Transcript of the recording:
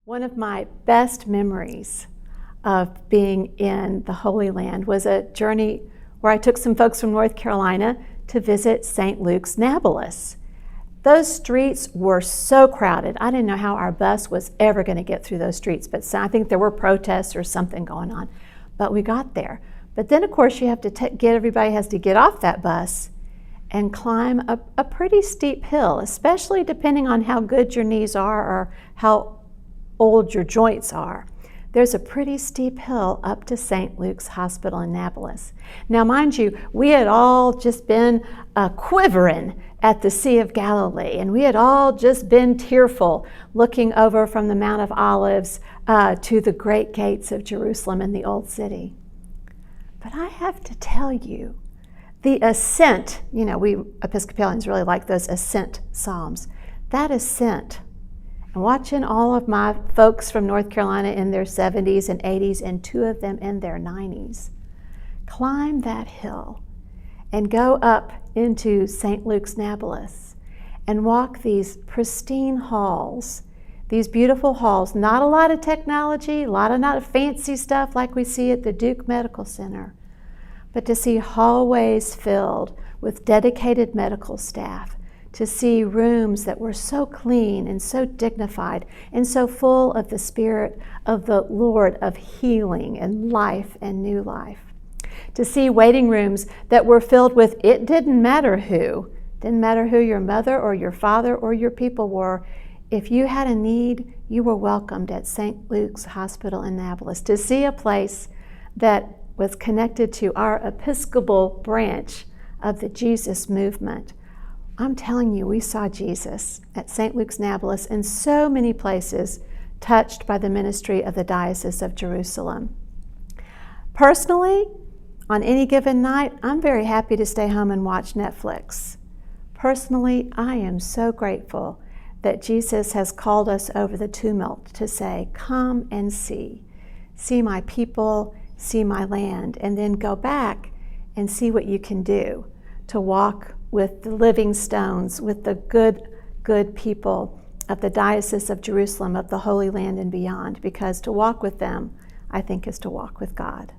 One of my best memories of being in the Holy Land was a journey where I took some folks from North Carolina to visit St. Luke's Nablus. Those streets were so crowded. I didn't know how our bus was ever going to get through those streets, but I think there were protests or something going on. But we got there. But then, of course, you have to everybody has to get off that bus and climb a pretty steep hill, especially depending on how good your knees are or how old your joints are. There's a pretty steep hill up to St. Luke's Hospital in Nablus. Now, mind you, we had all just been quivering at the Sea of Galilee, and we had all just been tearful looking over from the Mount of Olives to the great gates of Jerusalem in the Old City. But I have to tell you, the ascent, we Episcopalians really like those ascent psalms. That ascent, and watching all of my folks from North Carolina in their 70s and 80s and two of them in their 90s climb that hill and go up into St. Luke's Nablus and walk these pristine halls, these beautiful halls, not a lot of technology, not fancy stuff like we see at the Duke Medical Center, but to see hallways filled with dedicated medical staff, to see rooms that were so clean and so dignified and so full of the Spirit of the Lord of healing and life and new life. To see waiting rooms that were filled with, it didn't matter who your mother or your father or your people were. If you had a need, you were welcomed at St. Luke's Hospital in Nablus. To see a place that was connected to our Episcopal branch of the Jesus movement. I'm telling you, we saw Jesus at St. Luke's Nablus and so many places touched by the ministry of the Diocese of Jerusalem. Personally, on any given night, I'm very happy to stay home and watch Netflix. Personally, I am so grateful that Jesus has called us over the tumult to say, come and see my people, see my land, and then go back and see what you can do to walk with the living stones, with the good people of the Diocese of Jerusalem, of the Holy Land and beyond, because to walk with them, I think, is to walk with God.